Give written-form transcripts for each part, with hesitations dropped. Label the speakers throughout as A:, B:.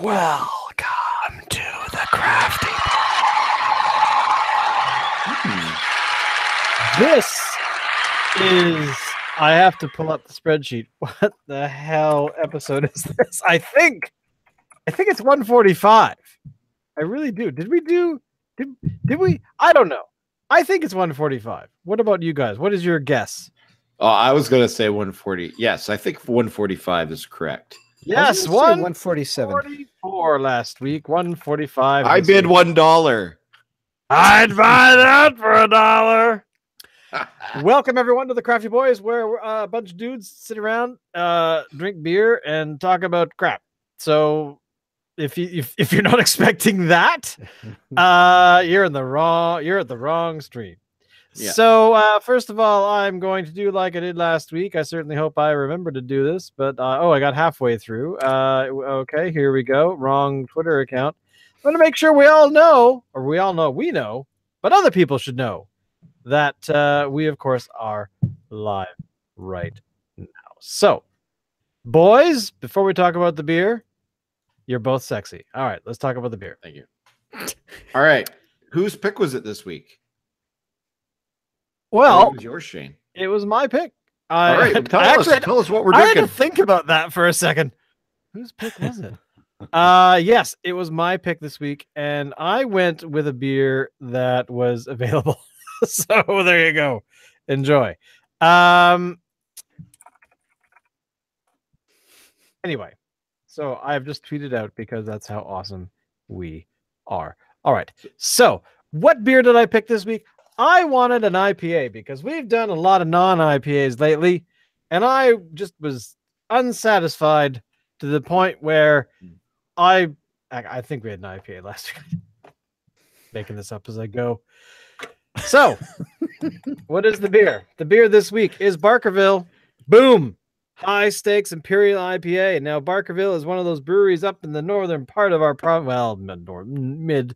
A: Welcome to the Crafty. This is. I have to pull up the spreadsheet. What the hell episode is this? I think it's 145. I really do. Did we? I don't know. I think it's 145. What about you guys? What is your guess?
B: Oh, I was going to say 140. Yes, I think 145 is correct.
A: Yes,
C: 147.
A: 144 last week, 145.
B: I bid $1.
A: I'd buy that for $1. Welcome everyone to the Crafty Boys, where a bunch of dudes sit around, drink beer, and talk about crap. So if you're not expecting that, you're at the wrong stream. Yeah. So first of all, I'm going to do like I did last week. I certainly hope I remember to do this, but I got halfway through. Okay, here we go. Wrong Twitter account. I'm going to make sure we know, but other people should know that we, of course, are live right now. So, boys, before we talk about the beer, you're both sexy. All right, let's talk about the beer.
B: Thank you. All right. Whose pick was it this week?
A: Well,
B: it was yours, Shane.
A: It was my pick.
B: All right, tell us what we're drinking.
A: I had to think about that for a second. Whose pick was it? Yes, it was my pick this week, and I went with a beer that was available. So there you go. Enjoy. Anyway, so I've just tweeted out because that's how awesome we are. All right. So what beer did I pick this week? I wanted an IPA because we've done a lot of non-IPAs lately, and I just was unsatisfied to the point where I think we had an IPA last week. Making this up as I go. So, what is the beer? The beer this week is Barkerville. Boom! High stakes Imperial IPA. Now, Barkerville is one of those breweries up in the northern part of our province. Well, mid.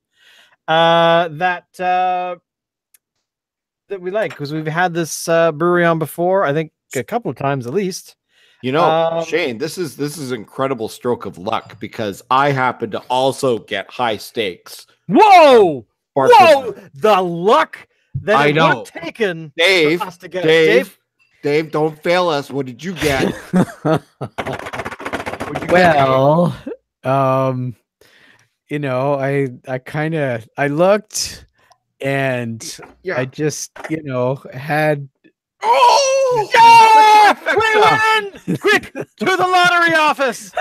A: That we like because we've had this brewery on before. I think a couple of times at least.
B: You know, Shane, this is an incredible stroke of luck because I happen to also get high stakes.
A: Whoa! Whoa! The luck that
B: I
A: it
B: know.
A: would have taken
B: Dave,
A: for us to get it.
B: Dave, don't fail us. What did you get?
C: You know, I looked and I just, had.
A: Oh, yeah! We win! Quick to the lottery office!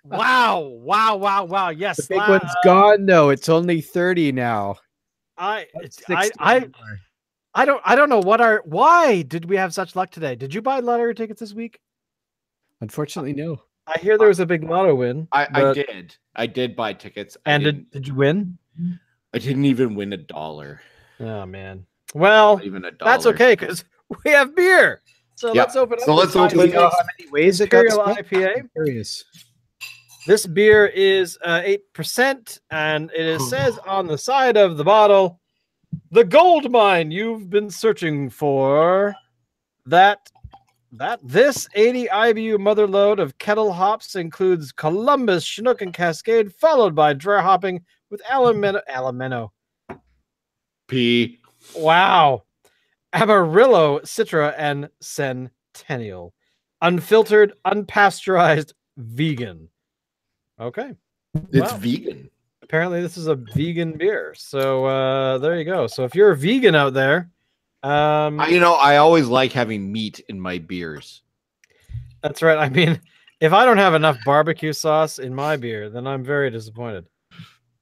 A: Wow! Yes,
C: the big one's gone though. It's only 30 now.
A: I don't know why did we have such luck today? Did you buy lottery tickets this week?
C: Unfortunately, no.
A: I hear there was a big lotto win.
B: I did buy tickets.
A: And did you win?
B: I didn't even win $1.
A: Oh man. Well,
B: even $1.
A: That's okay because we have beer. So let's open up.
B: So let's open
C: it. How many ways it got
A: Imperial IPA.
C: I'm curious.
A: This beer is 8%, and it says on the side of the bottle, "The gold mine you've been searching for." This 80 IBU mother load of kettle hops includes Columbus, Chinook, and Cascade, followed by dry hopping with Alameno.
B: P.
A: Wow. Amarillo, Citra, and Centennial. Unfiltered, unpasteurized, vegan. Okay.
B: It's vegan.
A: Apparently this is a vegan beer. So there you go. So if you're a vegan out there,
B: I always like having meat in my beers.
A: That's right. I mean, if I don't have enough barbecue sauce in my beer, then I'm very disappointed.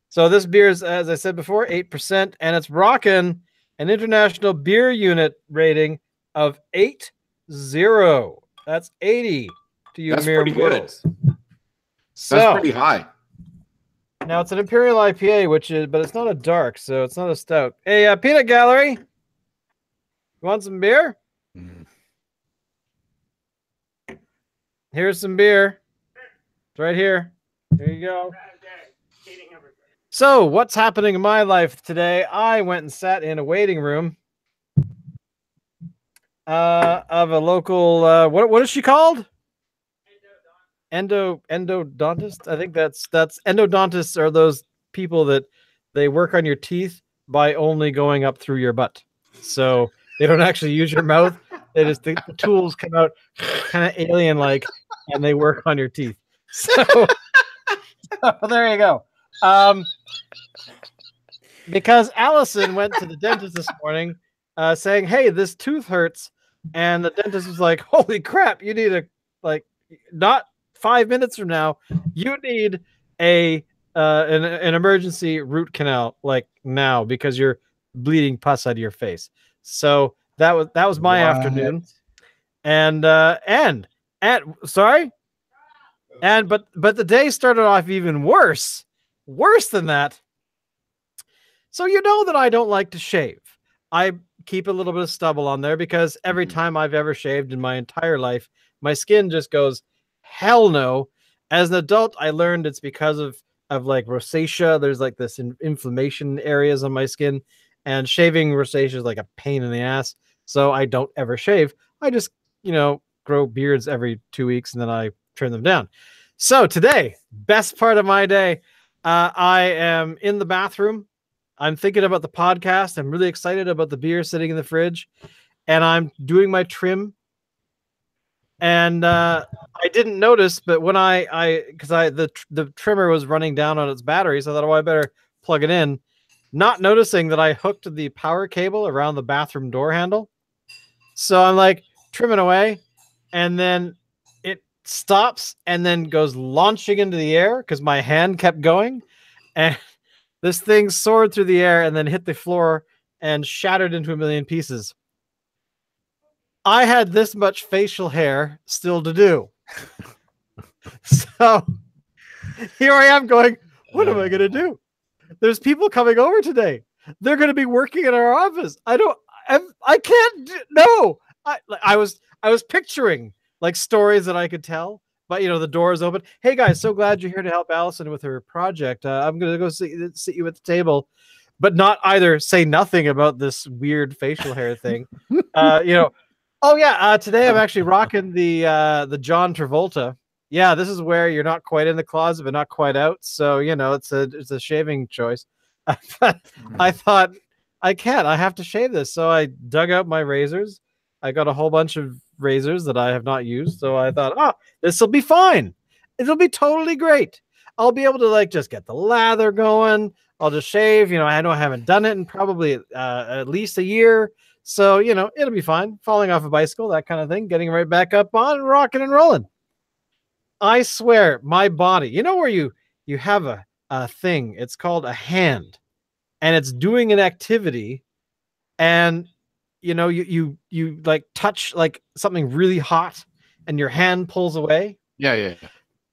A: So this beer is, as I said before, 8%, and it's rocking an international beer unit rating of 80. That's 80 to you,
B: That's
A: mere
B: pretty
A: mortals.
B: good.
A: So,
B: that's pretty high.
A: Now it's an Imperial IPA, but it's not a dark, so it's not a stout. Hey, Peanut Gallery, you want some beer? Here's some beer. It's right here. There you go. So, what's happening in my life today? I went and sat in a waiting room of a local. What is she called? endodontist. I think that's endodontists are those people that they work on your teeth by only going up through your butt. So they don't actually use your mouth. They just the tools come out kind of alien like, and they work on your teeth. So there you go. Because Allison went to the dentist this morning saying, hey, this tooth hurts. And the dentist was like, holy crap, you need not 5 minutes from now, you need an emergency root canal like now because you're bleeding pus out of your face. So that was my afternoon. And sorry. And but the day started off even worse than that. So you know that I don't like to shave. I keep a little bit of stubble on there because every time I've ever shaved in my entire life, my skin just goes, hell no. As an adult, I learned it's because of like rosacea. There's like this inflammation areas on my skin, and shaving rosacea is like a pain in the ass. So I don't ever shave. I just, grow beards every 2 weeks and then I trim them down. So today, best part of my day, I am in the bathroom. I'm thinking about the podcast. I'm really excited about the beer sitting in the fridge, and I'm doing my trim. And I didn't notice, but when the trimmer was running down on its battery, so I thought, oh, I better plug it in. Not noticing that I hooked the power cable around the bathroom door handle. So I'm like trimming away, and then it stops and then goes launching into the air because my hand kept going, and this thing soared through the air and then hit the floor and shattered into a million pieces. I had this much facial hair still to do. So here I am going, what am I going to do? There's people coming over today. They're going to be working in our office. I can't no. I was picturing like stories that I could tell, but the door is open. Hey guys, so glad you're here to help Allison with her project. I'm going to go sit you at the table, but not either say nothing about this weird facial hair thing. Oh yeah, today I'm actually rocking the John Travolta. Yeah, this is where you're not quite in the closet, but not quite out. So it's a shaving choice. I thought I have to shave this, so I dug out my razors. I got a whole bunch of razors that I have not used, so I thought, this will be fine. It'll be totally great. I'll be able to just get the lather going. I'll just shave. I know I haven't done it in probably at least a year. So, it'll be fine. Falling off a bicycle, that kind of thing. Getting right back up on and rocking and rolling. I swear, my body, where you have a thing, it's called a hand, and it's doing an activity, and you like touch like something really hot and your hand pulls away.
B: Yeah.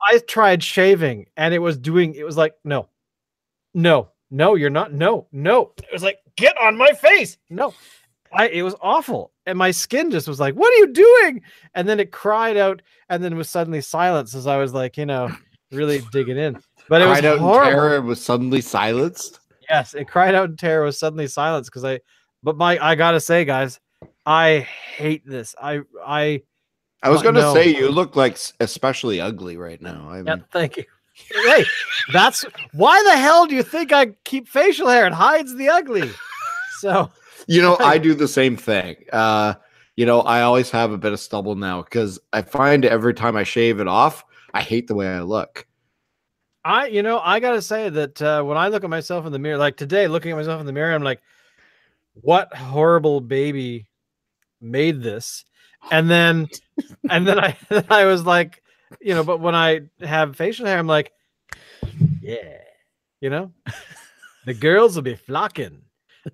A: I tried shaving and it was like, no, you're not. No. It was like, get on my face. No. It was awful. And my skin just was like, what are you doing? And then it cried out and then was suddenly silenced as I was like, really digging in. But it was horrible.
B: Out in terror and was suddenly silenced?
A: Yes, it cried out in terror, was suddenly silenced because I gotta say, guys, I hate this. I
B: was gonna say you look like especially ugly right now.
A: Yeah, thank you. Hey, that's why the hell do you think I keep facial hair? It hides the ugly. So
B: I do the same thing. I always have a bit of stubble now because I find every time I shave it off, I hate the way I look.
A: I gotta say that when I look at myself in the mirror, like today, looking at myself in the mirror, I'm like, what horrible baby made this? And then I was like, but when I have facial hair, I'm like, yeah, the girls will be flocking.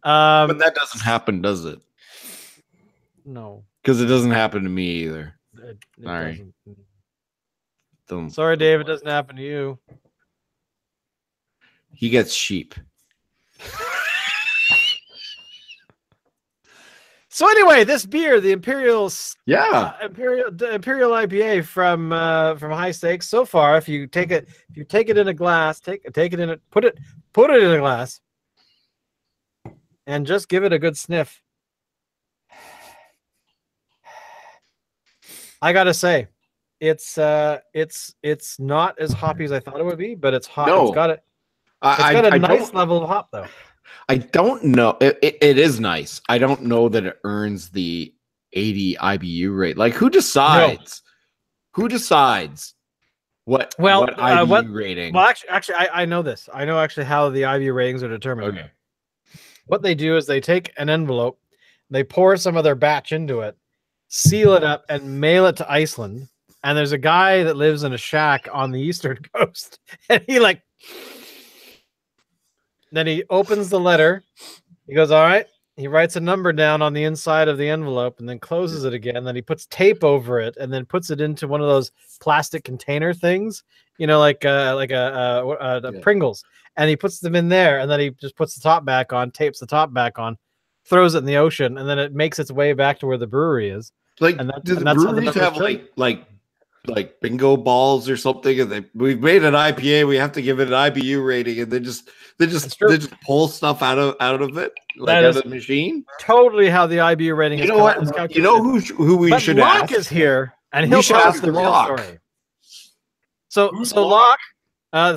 B: But that doesn't happen, does it?
A: No,
B: because it doesn't happen to me either.
A: It
B: Sorry.
A: Sorry, Dave, it doesn't happen to you.
B: He gets sheep.
A: So anyway, this beer, the Imperial, Imperial IPA from High Stakes. So far, if you take it in a glass, put it in a glass, and just give it a good sniff. I gotta say, it's not as hoppy as I thought it would be, but it's hot.
B: No.
A: It's got a
B: I
A: nice
B: don't,
A: level of hop though.
B: I don't know. It is nice. I don't know that it earns the 80 IBU rate. Like, who decides? Who decides what IBU rating?
A: Well, actually, I know this. I know actually how the IBU ratings are determined.
B: Okay.
A: What they do is they take an envelope, they pour some of their batch into it, seal it up, and mail it to Iceland. And there's a guy that lives in a shack on the eastern coast, and then he opens the letter. He goes, all right. He writes a number down on the inside of the envelope and then closes it again. Then he puts tape over it and then puts it into one of those plastic container things, like a Pringles. And he puts them in there, and then he just puts the top back on, tapes the top back on, throws it in the ocean, and then it makes its way back to where the brewery is.
B: Like, do the breweries have like bingo balls or something? And we've made an IPA, we have to give it an IBU rating, and they just pull stuff out of it, like out of the machine.
A: Totally how the IBU rating is.
B: You know what? You know who we should ask?
A: Locke is here, and he'll tell us the real story. So Locke,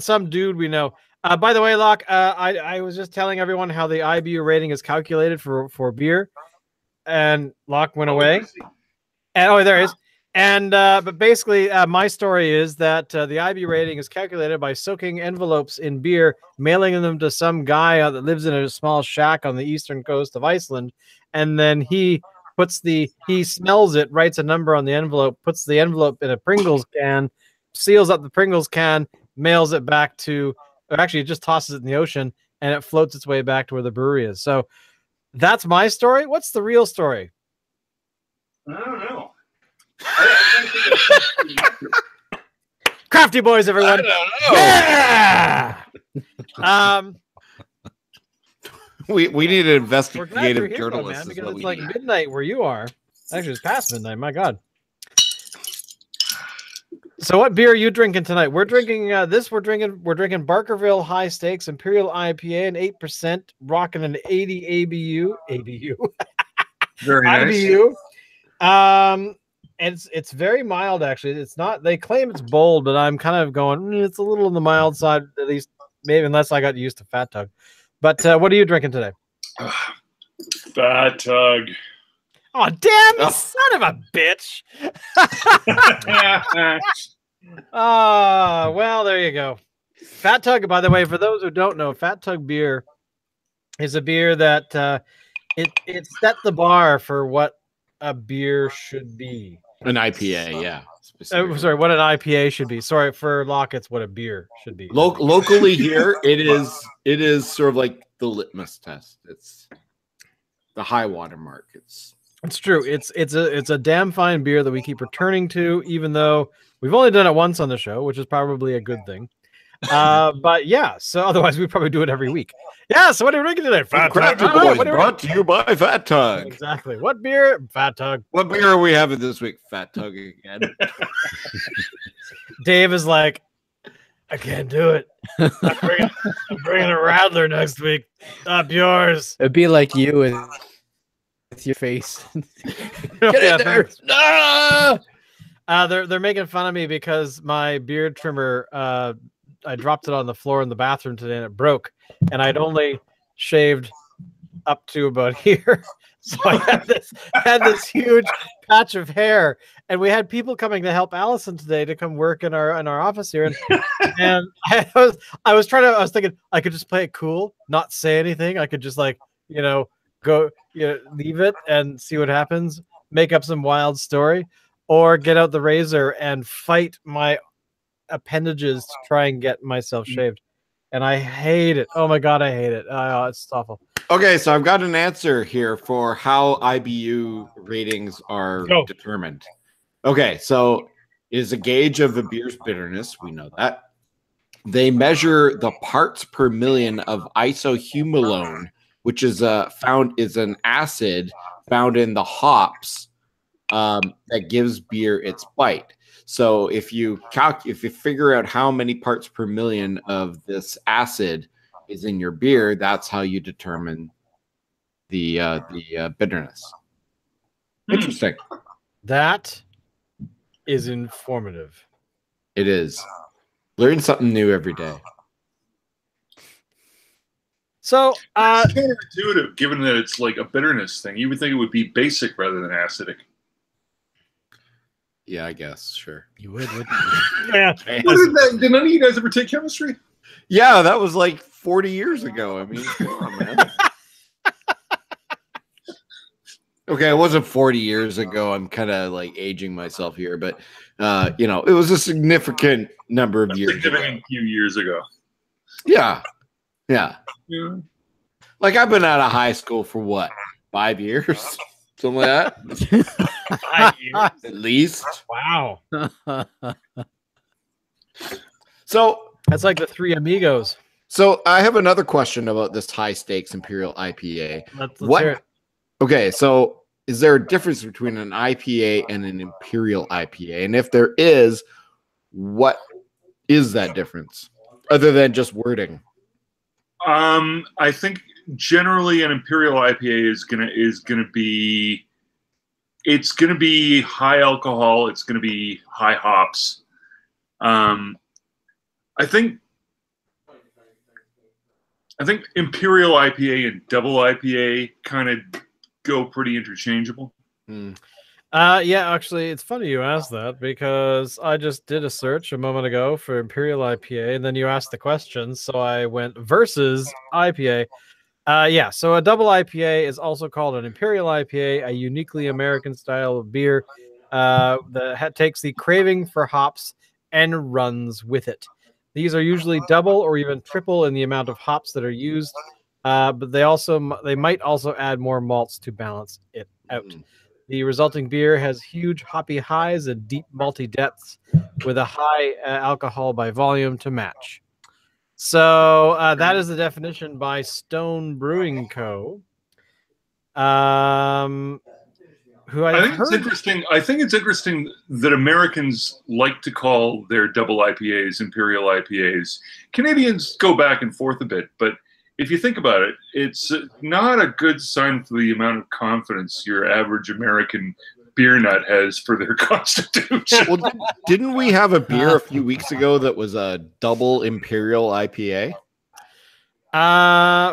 A: some dude we know. By the way, Locke, I was just telling everyone how the IBU rating is calculated for beer, and Locke went away. And there he is. And but basically, my story is that the IBU rating is calculated by soaking envelopes in beer, mailing them to some guy that lives in a small shack on the eastern coast of Iceland, and then he smells it, writes a number on the envelope, puts the envelope in a Pringles can, seals up the Pringles can, mails it back to, or actually it just tosses it in the ocean, and it floats its way back to where the brewery is. So that's my story. What's the real story?
D: I don't know.
A: Crafty boys, everyone.
B: I don't know.
A: Yeah.
B: We need an investigative
A: here,
B: journalist,
A: man, because it's like midnight where you are. Actually, it's past midnight. My God. So, what beer are you drinking tonight? We're drinking We're drinking Barkerville High Stakes Imperial IPA, an 8%, rocking an 80 ABU.
D: Very nice.
A: IBU. It's very mild, actually. It's not. They claim it's bold, but I'm kind of going. It's a little on the mild side, at least, maybe, unless I got used to Fat Tug. But what are you drinking today?
D: Fat Tug.
A: Oh, damn, you son of a bitch! Well, there you go. Fat Tug, by the way, for those who don't know, Fat Tug beer is a beer that it set the bar for what a beer should be.
B: An IPA, yeah.
A: Sorry, what an IPA should be. Sorry, for Locke, it's what a beer should be.
B: Locally here, it is sort of like the litmus test. It's the high water mark. It's
A: true. It's a damn fine beer that we keep returning to, even though we've only done it once on the show, which is probably a good thing. But yeah, so otherwise we probably do it every week. Yeah, so what are we drinking today? Fat Tug.
B: Boys, brought to you by Fat Tug.
A: Exactly. What beer? Fat Tug.
B: What beer are we having this week? Fat Tug again.
A: Dave is like, I can't do it. I'm bringing a Radler next week. Up yours.
C: It'd be like you with your face. Get in there.
A: They're making fun of me because my beard trimmer, I dropped it on the floor in the bathroom today and it broke, and I'd only shaved up to about here. So I had this huge patch of hair, and we had people coming to help Allison today to come work in our office here. And I was thinking I could just play it cool, not say anything. I could just go, leave it and see what happens, make up some wild story, or get out the razor and fight my appendages to try and get myself shaved. And I hate it. Oh my God, I hate it. Oh, it's awful.
B: Okay, so I've got an answer here for how IBU ratings are determined. Okay, so it is a gauge of a beer's bitterness. We know that. They measure the parts per million of isohumulone, which is an acid found in the hops that gives beer its bite. So if you figure out how many parts per million of this acid is in your beer, that's how you determine the bitterness. Interesting.
A: That is informative.
B: It is. Learn something new every day.
A: So,
D: it's counterintuitive, given that it's like a bitterness thing. You would think it would be basic rather than acidic.
B: Yeah, I guess. Sure.
C: You would, wouldn't
A: yeah.
D: Did none of you guys ever take chemistry?
B: Yeah, that was like 40 years ago. I mean, come on, man. Okay, it wasn't 40 years ago. I'm kind of like aging myself here, but it was a significant number of years ago.
D: A few years ago.
B: Yeah. Like I've been out of high school for what? 5 years? Something like that?
A: 5 years?
B: At least.
A: Wow.
B: So
A: that's like the Three Amigos.
B: So I have another question about this high stakes Imperial IPA.
A: Let's hear it.
B: Okay, so is there a difference between an IPA and an Imperial IPA? And if there is, what is that difference other than just wording?
D: I think generally an Imperial IPA is gonna be high alcohol. It's gonna be high hops. I think Imperial IPA and double IPA kind of go pretty interchangeable.
A: Yeah, actually, it's funny you asked that because I just did a search a moment ago for Imperial IPA, and then you asked the question, so I went versus IPA. Yeah, so a double IPA is also called an Imperial IPA, a uniquely American style of beer that takes the craving for hops and runs with it. These are usually double or even triple in the amount of hops that are used, but they might also add more malts to balance it out. The resulting beer has huge hoppy highs and deep malty depths with a high alcohol by volume to match. So that is the definition by Stone Brewing Co. Who I think
D: it's interesting. I think it's interesting that Americans like to call their double IPAs Imperial IPAs. Canadians go back and forth a bit, but if you think about it, it's not a good sign for the amount of confidence your average American beer nut has for their constitution.
B: Well, didn't we have a beer a few weeks ago that was a double Imperial IPA?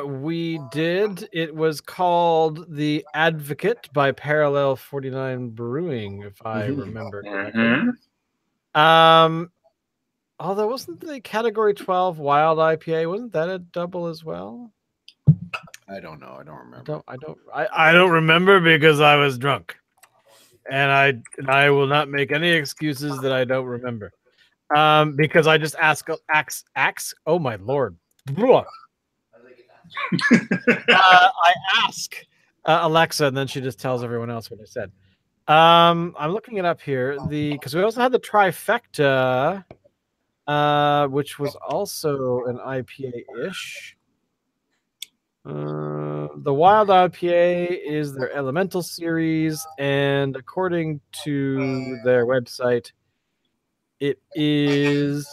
A: We did. It was called The Advocate by Parallel 49 Brewing, if I remember correctly. Although wasn't the category 12 wild IPA, wasn't that a double as well?
B: I don't know. I don't remember.
A: I don't remember because I was drunk. And I will not make any excuses that I don't remember. Because I just ask oh my lord. I ask Alexa, and then she just tells everyone else what I said. I'm looking it up here. Because we also had the trifecta, which was also an IPA-ish. The Wild IPA is their Elemental series, and according to their website, it is.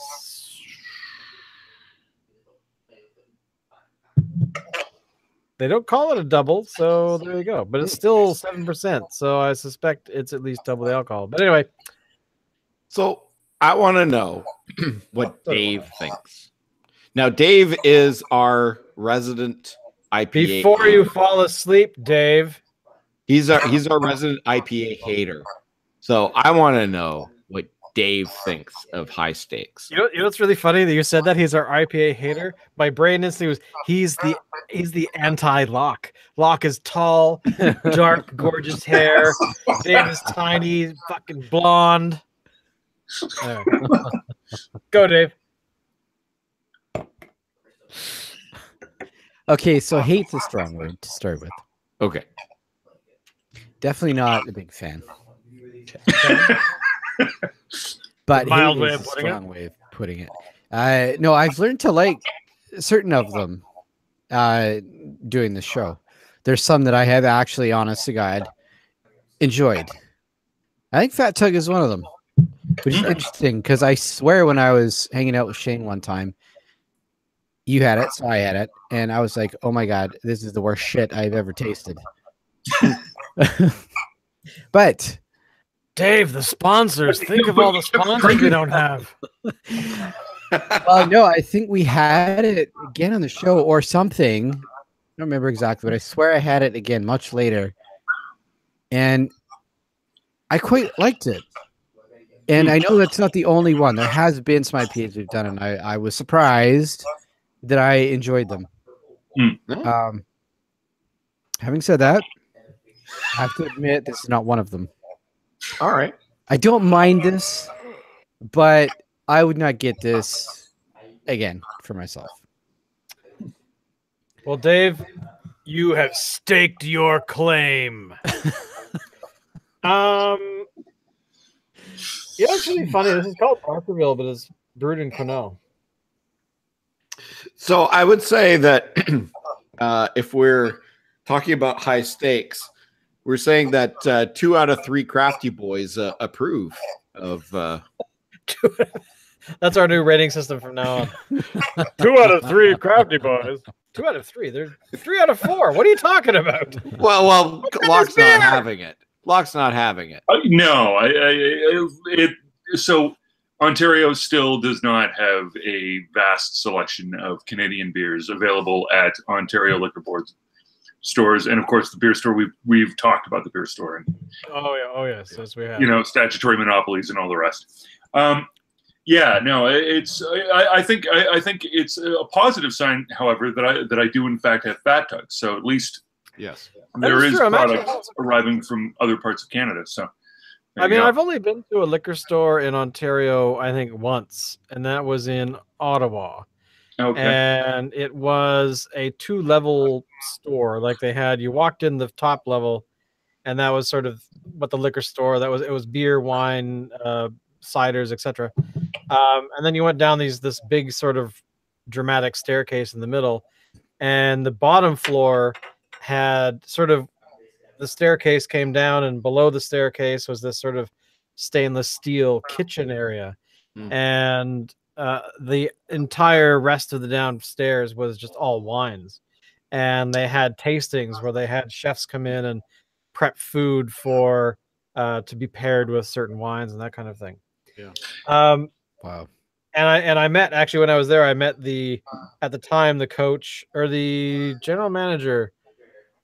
A: They don't call it a double, so there you go. But it's still 7%, so I suspect it's at least double the alcohol. But anyway,
B: so I want to know what Dave thinks. Now, Dave is our resident IPA.
A: Before you fall asleep, Dave.
B: He's our resident IPA hater. So I want to know what Dave thinks of high stakes.
A: You know what's really funny that you said that he's our IPA hater? My brain instantly was he's the anti-Locke. Locke is tall, dark, gorgeous hair. Dave is tiny, fucking blonde. Right. Go, Dave.
C: Okay, so hate's a strong word to start with.
B: Okay.
C: Definitely not a big fan. But
A: mild
C: hate
A: way
C: is
A: of
C: a
A: putting
C: strong way of putting it. No, I've learned to like certain of them doing the show. There's some that I have actually, honest to God, enjoyed. I think Fat Tug is one of them, which is interesting because I swear when I was hanging out with Shane one time, you had it, so I had it, and I was like, oh my God, this is the worst shit I've ever tasted. But
A: Dave, the sponsors. Think of all the sponsors we don't have.
C: Well, no, I think we had it again on the show or something. I don't remember exactly, but I swear I had it again much later. And I quite liked it. And I know that's not the only one. There has been some IPAs we've done, and I was surprised that I enjoyed them. Having said that, I have to admit this is not one of them.
B: All right.
C: I don't mind this, but I would not get this again for myself.
A: Well, Dave, you have staked your claim. Yeah, it's really funny. This is called Barkerville, but it's brewed in Quinault.
B: So I would say that if we're talking about high stakes, we're saying that 2 out of 3 Crafty boys approve of.
A: That's our new rating system from now on. 2 out of 3 Crafty boys. 2 out of 3. They're 3 out of 4. What are you talking about?
B: Well, Locke's not having it. Locke's not having it.
D: No, so Ontario still does not have a vast selection of Canadian beers available at Ontario Liquor Board stores, and of course the beer store. We've talked about the beer store, and
A: yes, we have.
D: Statutory monopolies and all the rest. It's. I think it's a positive sign, however, that I do in fact have fat tugs. So at least
B: yes,
D: there is products arriving from other parts of Canada. So
A: I've only been to a liquor store in Ontario, I think once, and that was in Ottawa.
D: Okay.
A: And it was a 2-level store. Like you walked in the top level, and that was sort of what the liquor store. It was beer, wine, ciders, etc. And then you went down this big sort of dramatic staircase in the middle, and the bottom floor had sort of the staircase came down, and below the staircase was this sort of stainless steel kitchen area, and the entire rest of the downstairs was just all wines, and they had tastings where they had chefs come in and prep food for to be paired with certain wines and that kind of thing.
B: Yeah.
C: Wow.
A: And I met, actually, when I was there, I met at the time the coach or the general manager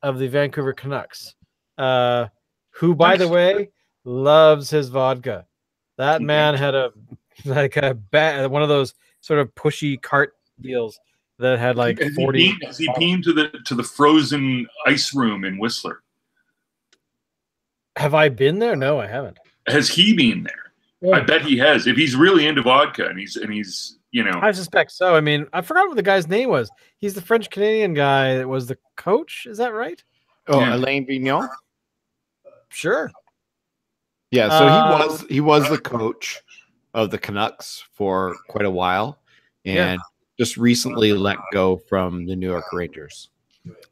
A: of the Vancouver Canucks, who, by the way, loves his vodka. That man had one of those sort of pushy cart deals that had like 40.
D: Has he been to the frozen ice room in Whistler?
A: Have I been there? No, I haven't.
D: Has he been there? Yeah. I bet he has. If he's really into vodka and he's
A: I suspect so. I mean, I forgot what the guy's name was. He's the French Canadian guy that was the coach. Is that right?
B: Oh, yeah. Alain Vignon.
A: Sure.
B: Yeah, so he was the coach of the Canucks for quite a while, and just recently let go from the New York Rangers.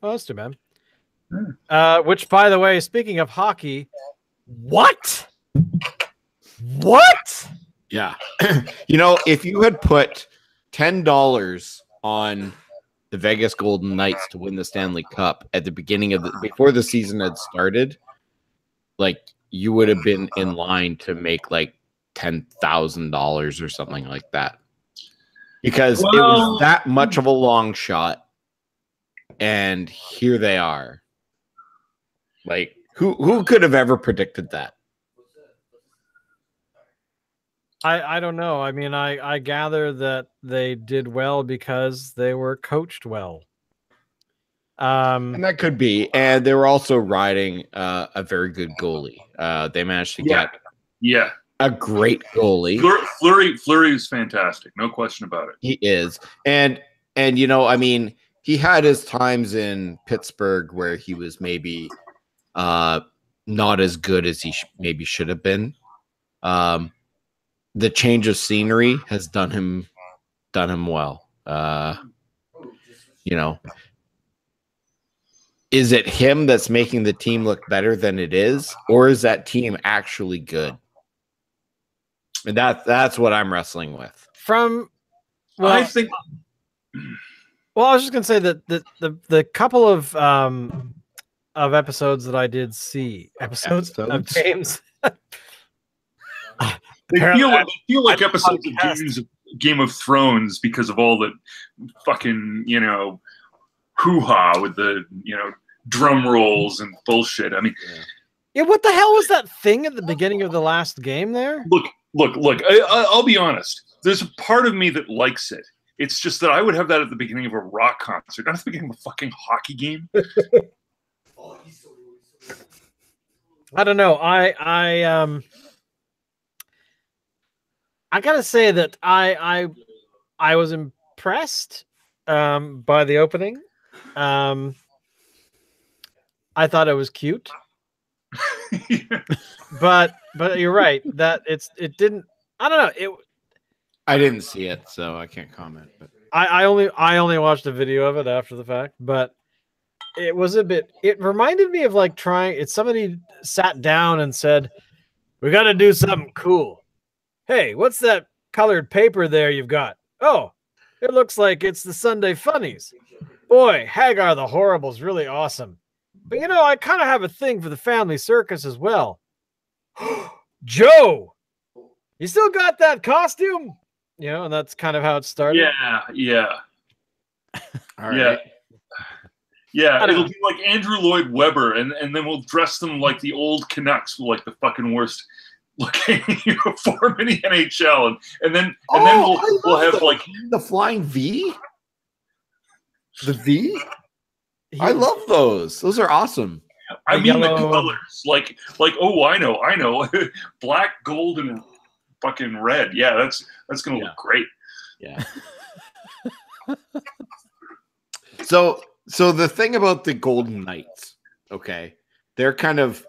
A: Oh, that's too bad. Which, by the way, speaking of hockey, what?
B: Yeah. If you had put $10 on the Vegas Golden Knights to win the Stanley Cup at the beginning before the season had started, like, you would have been in line to make like $10,000 or something like that, because it was that much of a long shot. And here they are. Like, who could have ever predicted that?
A: I don't know. I mean, I gather that they did well because they were coached well.
B: And that could be. And they were also riding a very good goalie. They managed to get a great goalie.
D: Fleury is fantastic. No question about it.
B: He is. And I mean, he had his times in Pittsburgh where he was maybe not as good as he maybe should have been. The change of scenery has done him well. Is it him that's making the team look better than it is, or is that team actually good? And that's what I'm wrestling with.
A: I think. Well, I was just gonna say that the couple of episodes that I did see, episodes of James
D: They feel like episodes of Game of Thrones because of all the fucking, hoo-ha with the, drum rolls and bullshit. I mean,
A: yeah, what the hell was that thing at the beginning of the last game there?
D: Look. I'll be honest. There's a part of me that likes it. It's just that I would have that at the beginning of a rock concert, not at the beginning of a fucking hockey game.
A: I don't know. I gotta say that I was impressed by the opening. I thought it was cute. but you're right that it didn't. I don't know.
B: I didn't see it, so I can't comment. But
A: I only watched a video of it after the fact, but it was a bit. It reminded me of like somebody sat down and said, "We got to do something cool. Hey, what's that colored paper there you've got? Oh, it looks like it's the Sunday Funnies. Boy, Hagar the Horrible's really awesome. But I kind of have a thing for the family circus as well. Joe, you still got that costume?" And that's kind of how it started.
D: Yeah.
B: all right.
D: Yeah, it'll be like Andrew Lloyd Webber, and then we'll dress them like the old Canucks with like the fucking worst looking uniform in the NHL, and then we'll have like
B: the flying V. The V? I love those. Those are awesome.
D: I mean the colors. Like oh, I know. Black, gold, and fucking red. Yeah, that's gonna look great.
B: Yeah. So the thing about the Golden Knights, okay, they're kind of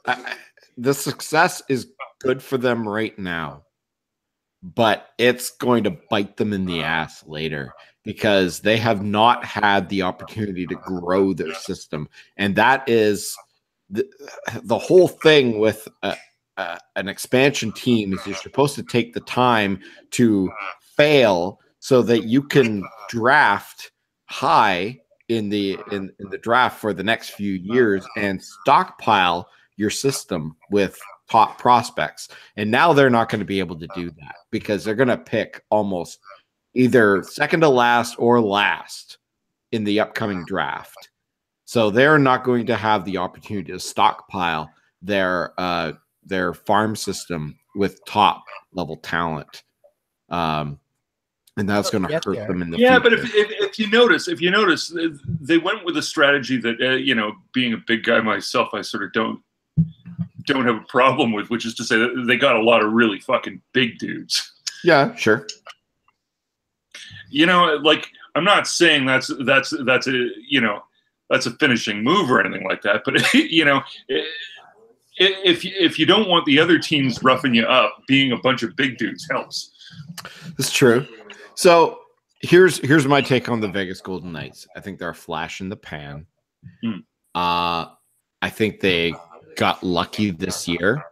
B: the success is good for them right now, but it's going to bite them in the ass later because they have not had the opportunity to grow their system, and that is the whole thing with an expansion team is you're supposed to take the time to fail so that you can draft high in the draft for the next few years and stockpile your system with top prospects. And now they're not going to be able to do that because they're going to pick almost either second to last or last in the upcoming draft. So they're not going to have the opportunity to stockpile their farm system with top level talent. And that's going to hurt them in the future.
D: But if you notice, they went with a strategy that being a big guy myself, I sort of don't have a problem with, which is to say that they got a lot of really fucking big dudes.
B: Yeah, sure.
D: Like I'm not saying that's a finishing move or anything like that, but if you don't want the other teams roughing you up, being a bunch of big dudes helps.
B: That's true. So here's my take on the Vegas Golden Knights. I think they're a flash in the pan. I think they got lucky this year.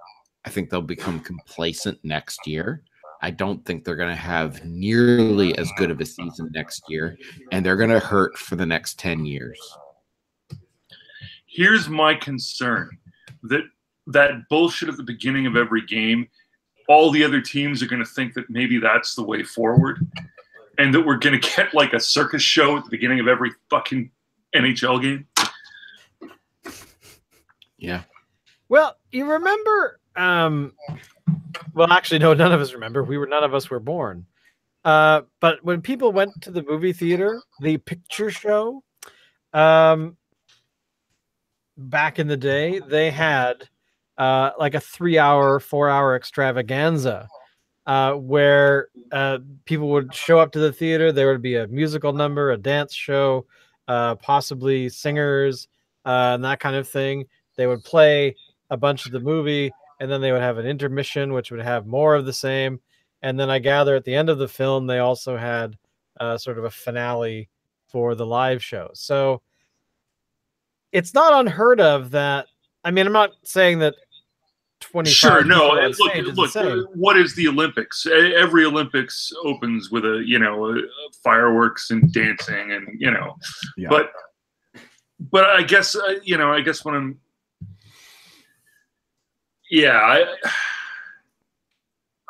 B: I think they'll become complacent next year. I don't think they're going to have nearly as good of a season next year, and they're going to hurt for the next 10 years.
D: Here's my concern. That bullshit at the beginning of every game, all the other teams are going to think that maybe that's the way forward, and that we're going to get like a circus show at the beginning of every fucking NHL game.
B: Yeah.
A: Well, you remember, well, actually, no, none of us remember. None of us were born. But when people went to the movie theater, the picture show, back in the day, they had like a 3-hour, 4-hour extravaganza where people would show up to the theater. There would be a musical number, a dance show, possibly singers, and that kind of thing. They would play a bunch of the movie, and then they would have an intermission, which would have more of the same. And then I gather at the end of the film, they also had sort of a finale for the live show. So it's not unheard of that. I mean, I'm not saying that 25
D: Sure, no.
A: Look,
D: what is the Olympics? Every Olympics opens with fireworks and dancing, and
B: Yeah.
D: But I guess when I'm,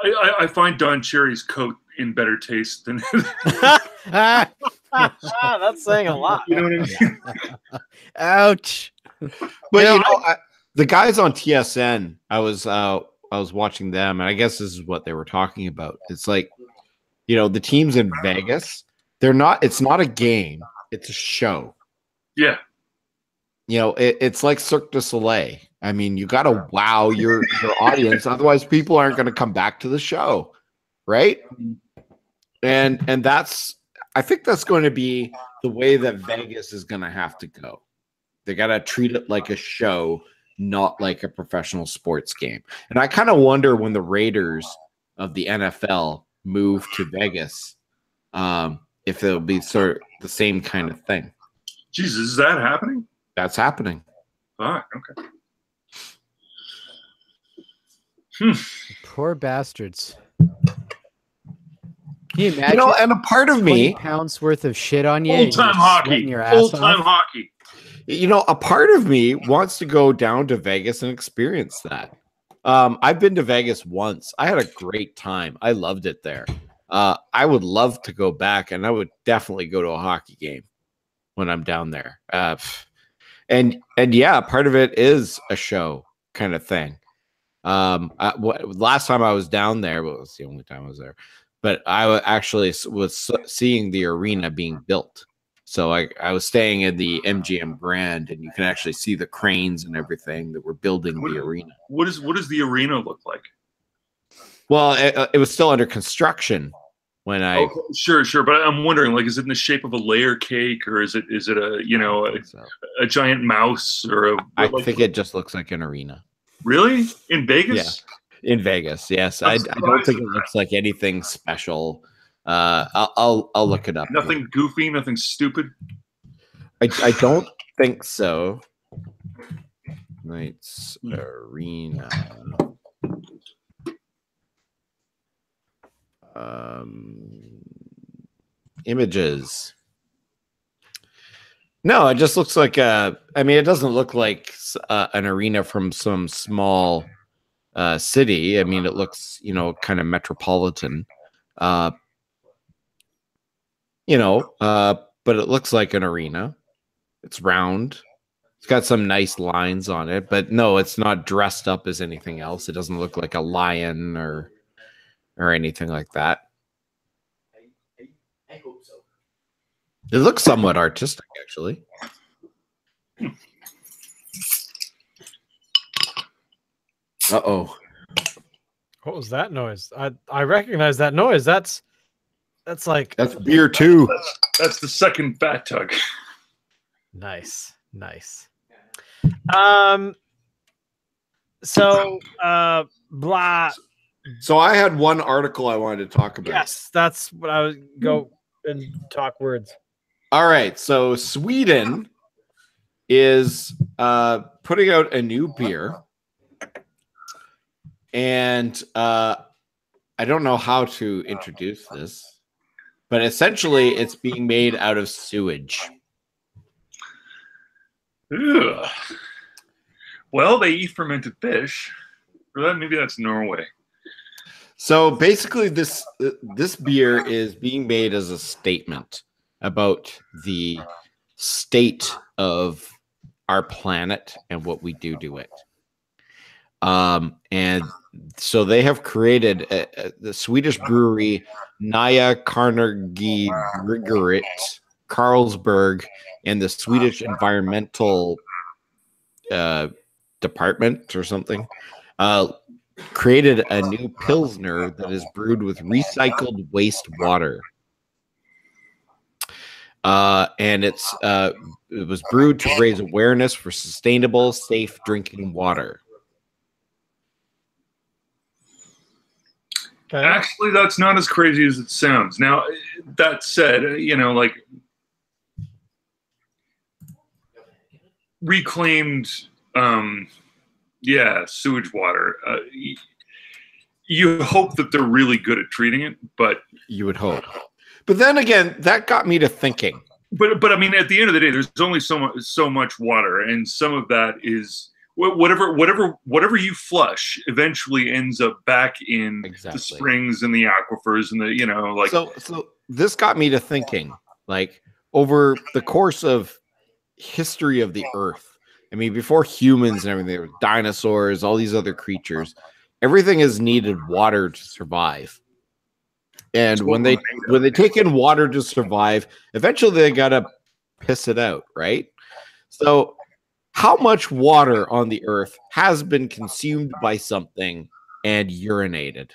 D: I find Don Cherry's coat in better taste than.
A: That's saying a lot.
D: You know what I mean?
C: Ouch.
B: But the guys on TSN, I was watching them, and I guess this is what they were talking about. It's like, the teams in Vegas, it's not a game, it's a show.
D: Yeah.
B: It's like Cirque du Soleil. I mean, you got to wow your audience, otherwise people aren't going to come back to the show, right? And I think that's going to be the way that Vegas is going to have to go. They got to treat it like a show, not like a professional sports game. And I kind of wonder when the Raiders of the NFL move to Vegas, if it'll be sort of the same kind of thing.
D: Jesus, is that happening?
B: That's happening.
D: All right, okay.
C: Poor bastards. Can you imagine?
B: And a part of
C: 20
B: me,
C: pounds worth of shit on you.
D: Full-time hockey. Full-time hockey.
B: a part of me wants to go down to Vegas and experience that. I've been to Vegas once. I had a great time. I loved it there. I would love to go back, and I would definitely go to a hockey game when I'm down there. And yeah, part of it is a show kind of thing. Last time I was down there, well, it was the only time I was there, but I actually was seeing the arena being built. So I was staying in the MGM Grand, and you can actually see the cranes and everything that were building the arena.
D: What does the arena look like?
B: Well, it was still under construction when I.
D: Oh, sure, but I'm wondering, like, is it in the shape of a layer cake, or is it a giant mouse, or
B: I think it just looks like an arena.
D: Really? In Vegas?
B: Yeah, in Vegas. Yes, I don't think it looks like anything special. I'll look it up.
D: Nothing goofy, nothing stupid.
B: I don't think so. Knights Arena. Images. No, it just looks like it doesn't look like an arena from some small city. I mean, it looks, kind of metropolitan. But it looks like an arena. It's round. It's got some nice lines on it, but no, it's not dressed up as anything else. It doesn't look like a lion or anything like that. I hope so. It looks somewhat artistic, actually. Uh-oh.
A: What was that noise? I recognize that noise. That's
B: beer too.
D: That's the second bat tug.
A: Nice. So blah.
B: So I had one article I wanted to talk about.
A: Yes, that's what I was go and talk words.
B: All right. So Sweden is putting out a new beer. And I don't know how to introduce this, but essentially it's being made out of sewage.
D: Ugh. Well, they eat fermented fish. Or maybe that's Norway.
B: So basically this beer is being made as a statement about the state of our planet and what we do to it. And so they have created the Swedish brewery Nya Carnegie Bryggeriet Carlsberg and the Swedish environmental department or something created a new Pilsner that is brewed with recycled wastewater. And it was brewed to raise awareness for sustainable, safe drinking water.
A: Okay.
D: Actually, that's not as crazy as it sounds. Now, that said, like reclaimed, sewage water. You hope that they're really good at treating it, but
B: you would hope. But then again, that got me to thinking.
D: But I mean, at the end of the day, there's only so much water, and some of that is whatever you flush eventually ends up back in the springs and the aquifers and the, you know, like.
B: So this got me to thinking, like, over the course of history of the earth, I mean, before humans and everything, there were dinosaurs, all these other creatures, everything has needed water to survive. And when they take in water to survive, eventually they gotta piss it out, right? So how much water on the earth has been consumed by something and urinated?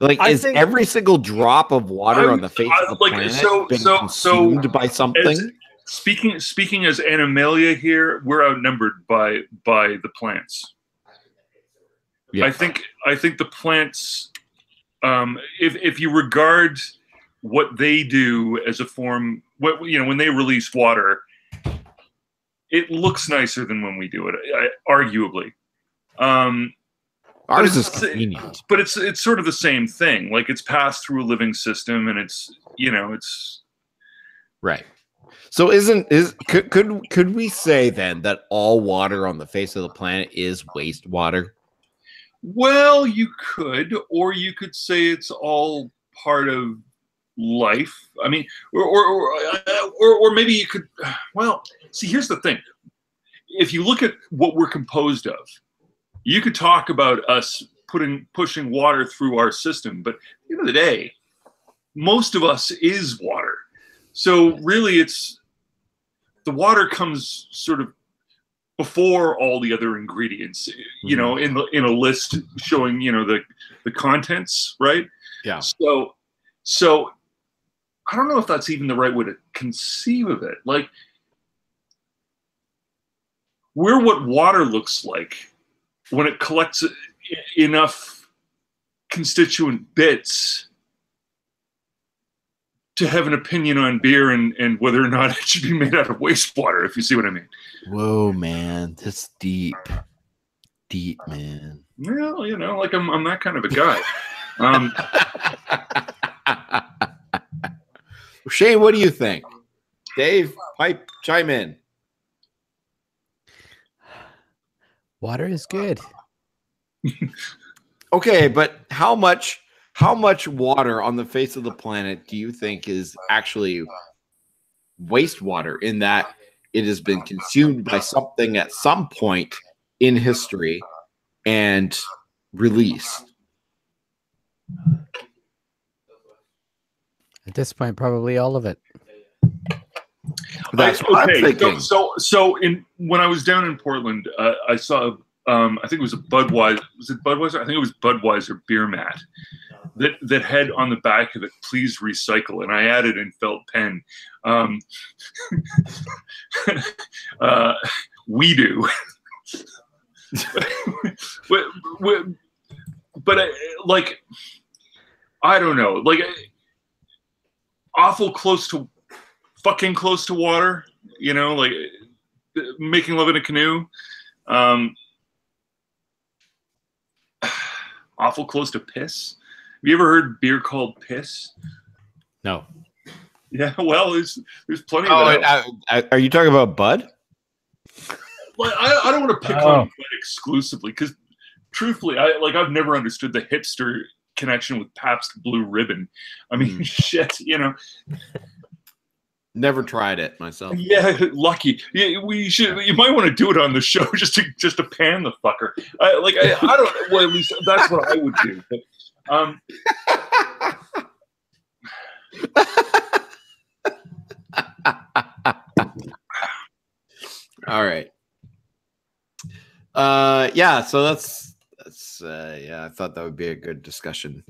B: Like, is every single drop of water on the face of the planet been consumed by something?
D: Speaking as Animalia here, we're outnumbered by the plants. Yeah. I think the plants, if you regard what they do as a form, when they release water, it looks nicer than when we do it, arguably.
B: Ours is convenient,
D: but it's sort of the same thing. Like, it's passed through a living system, and it's
B: right. So could we say then that all water on the face of the planet is wastewater?
D: Well, you could, or you could say it's all part of life. I mean, or maybe you could. Well, see, here's the thing. If you look at what we're composed of, you could talk about us pushing water through our system, but at the end of the day, most of us is water. So really, the water comes sort of before all the other ingredients, you know, in a list showing, you know, the contents, right?
B: Yeah.
D: So I don't know if that's even the right way to conceive of it. Like, we're what water looks like when it collects enough constituent bits to have an opinion on beer and whether or not it should be made out of wastewater, if you see what I mean.
B: Whoa, man, that's deep, man.
D: Well, you know, like I'm that kind of a guy.
B: Shane, what do you think? Dave, chime in.
C: Water is good.
B: Okay, but how much water on the face of the planet do you think is actually wastewater, in that it has been consumed by something at some point in history and released?
C: At this point, probably all of it.
B: That's what I'm thinking.
D: So when I was down in Portland, I saw I think it was a Budweiser. Was it Budweiser? I think it was Budweiser beer mat that had on the back of it, "Please recycle," and I added in felt pen, "We do." but like, I don't know, like, fucking close to water, you know, like making love in a canoe. Awful close to piss. Have you ever heard beer called piss?
B: No.
D: Yeah, well, there's plenty of
B: it. Are you talking about Bud?
D: Well, I don't want to pick on Bud exclusively, because truthfully, I've never understood the hipster connection with Pabst Blue Ribbon. I mean, shit, you know.
B: Never tried it myself.
D: Yeah, lucky. Yeah, you might want to do it on the show just to pan the fucker. I don't. Well, at least that's what I would do. But,
B: all right. Yeah. So that's yeah. I thought that would be a good discussion.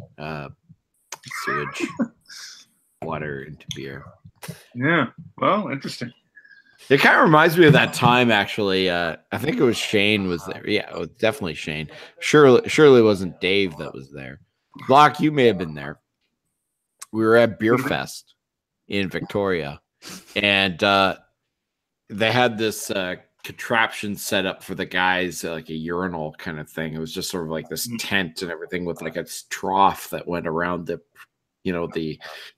B: Sewage, water into beer.
D: Yeah, well, interesting.
B: It kind of reminds me of that time, actually. I think it was Shane was there. Yeah, it was definitely Shane. Surely it wasn't Dave that was there. Locke, you may have been there. We were at Beer Fest in Victoria, and they had this contraption set up for the guys, like a urinal kind of thing. It was just sort of like this tent and everything with like a trough that went around the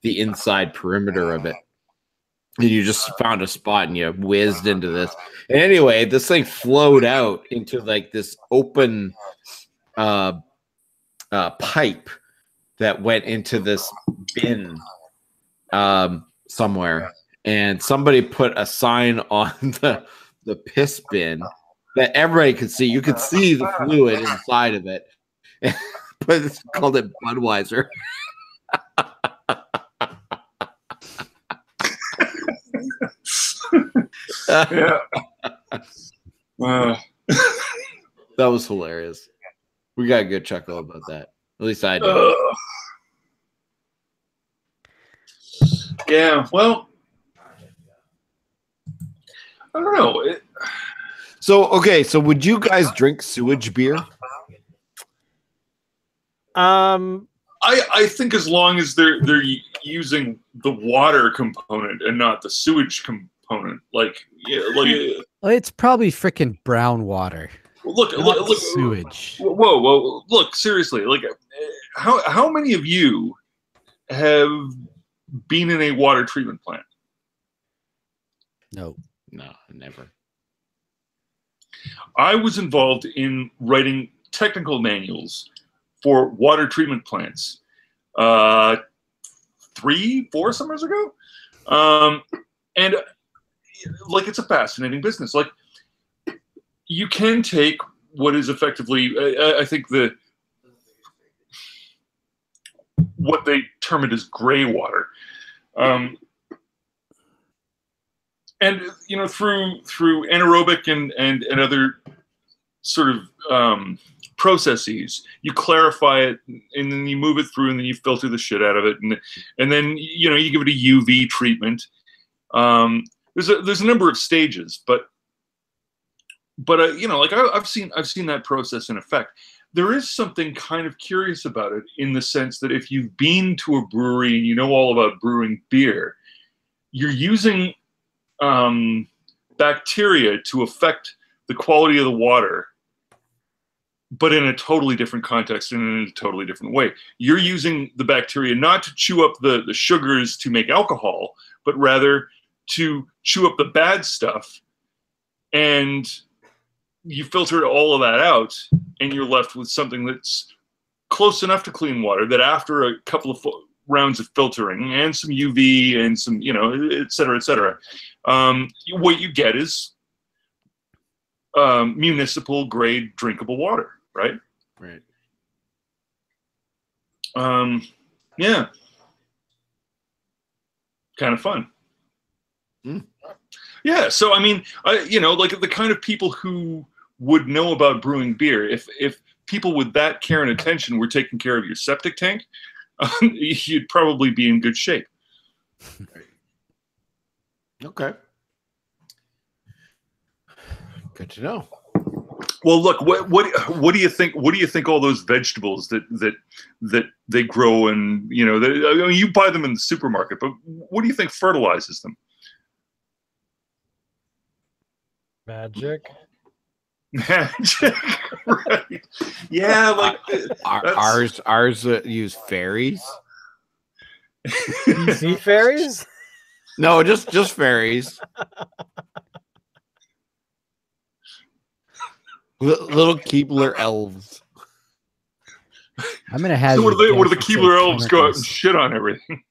B: inside perimeter of it. and you just found a spot and you whizzed into this. And anyway, this thing flowed out into like this open pipe that went into this bin somewhere, and somebody put a sign on the piss bin that everybody could see. You could see the fluid inside of it, but it's called it Budweiser.
D: Yeah.
B: That was hilarious. We got a good chuckle about that. At least I did.
D: Yeah, well, I don't know.
B: So would you guys drink sewage beer?
D: I think as long as they're using the water component and not the sewage component,
C: well, it's probably freaking brown water.
D: Look,
C: sewage.
D: Whoa! Look, seriously, like, how many of you have been in a water treatment plant?
B: No, never.
D: I was involved in writing technical manuals for water treatment plants 3-4 summers ago, and like, it's a fascinating business. Like, you can take what is effectively, I think, what they term it as gray water, and through anaerobic and other sort of processes, you clarify it, and then you move it through, and then you filter the shit out of it, and then you give it a UV treatment. There's a number of stages, but like, I've seen that process in effect. There is something kind of curious about it, in the sense that if you've been to a brewery and you know all about brewing beer, you're using bacteria to affect the quality of the water, but in a totally different context and in a totally different way. You're using the bacteria not to chew up the sugars to make alcohol, but rather to chew up the bad stuff, and you filter all of that out, and you're left with something that's close enough to clean water that after a couple of rounds of filtering and some UV and some, et cetera, what you get is municipal grade drinkable water, right?
B: Right.
D: Yeah. Kind of fun. Yeah. So, I mean, like, the kind of people who would know about brewing beer, if people with that care and attention were taking care of your septic tank, you'd probably be in good shape.
B: Okay. Good to know.
D: Well, look, what do you think? What do you think all those vegetables that they grow, and you buy them in the supermarket, but what do you think fertilizes them?
A: Magic.
D: Right? Yeah, like
B: ours use fairies.
A: Sea fairies?
B: No, just fairies. Little Keebler elves.
C: I'm gonna have.
D: So what do the Keebler elves go out and shit on everything?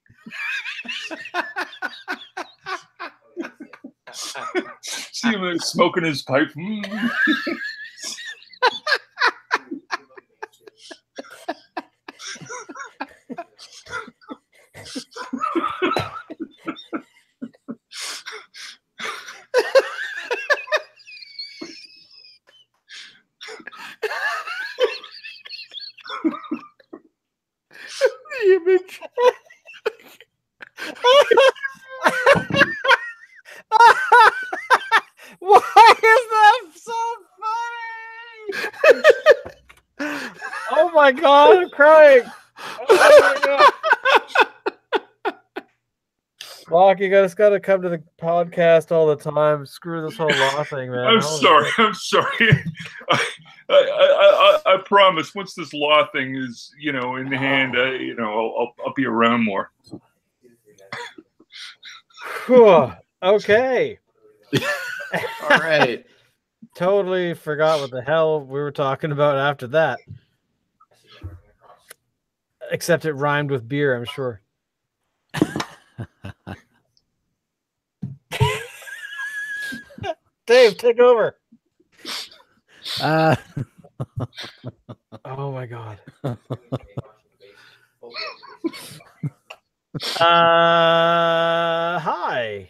D: See him smoking his pipe.
B: The image.
A: Why is that so funny? Oh my god, I'm crying. Oh my god. Rock, you guys got to come to the podcast all the time. Screw this whole law thing, man.
D: I'm sorry. I promise. Once this law thing is, in the hand, I'll be around more.
A: Whew. Okay.
B: All right.
A: Totally forgot what the hell we were talking about after that. Except it rhymed with beer, I'm sure. Dave, take over. Oh my god. Hi.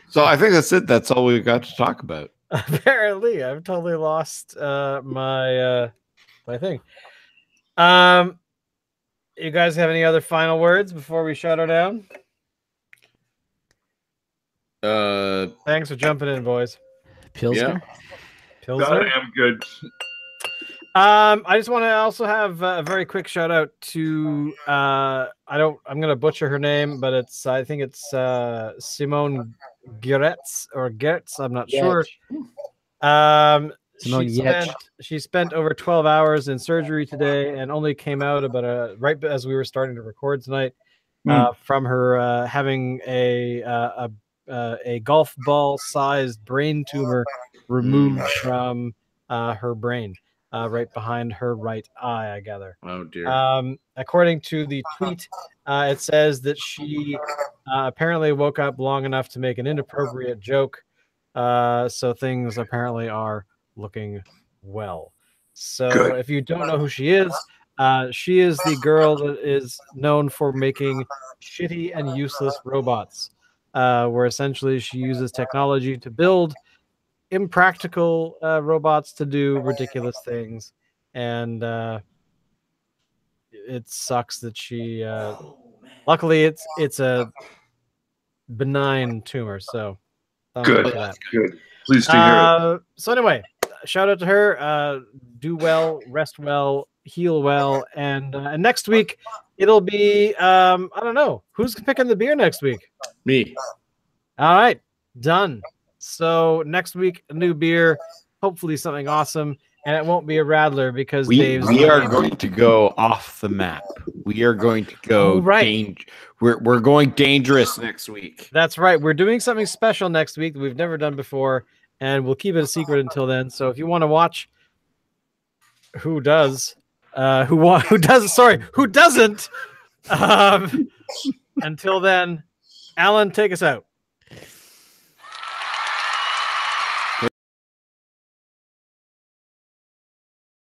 B: So I think that's it. That's all we've got to talk about.
A: Apparently, I've totally lost my thing. You guys have any other final words before we shut her down? Thanks for jumping in, boys.
C: Pilsner.
A: Pilsner.
D: I'm good.
A: I just want to also have a very quick shout out to I'm gonna butcher her name, but I think it's Simone Geretz or Gertz. I'm not sure. She spent over 12 hours in surgery today and only came out about right as we were starting to record tonight from her having a golf ball sized brain tumor removed from her brain. Right behind her right eye, I gather.
B: Oh dear.
A: According to the tweet, it says that she apparently woke up long enough to make an inappropriate joke. So things apparently are looking well. So
D: Good.
A: if you don't know who she is the girl that is known for making shitty and useless robots, where essentially she uses technology to build impractical robots to do ridiculous things, and it sucks that she luckily it's a benign tumor, so
D: Good.
A: For that.
D: Good. Pleased to hear it.
A: So anyway, shout out to her. Do well, rest well, heal well, and next week it'll be I don't know who's picking the beer next week.
B: Me.
A: All right, done. So next week, a new beer, hopefully something awesome, and it won't be a Radler because
B: we are going to go off the map. We are going to go we're going dangerous next week.
A: That's right. We're doing something special next week that we've never done before, and we'll keep it a secret until then. So if you want to watch who doesn't until then, Alan, take us out.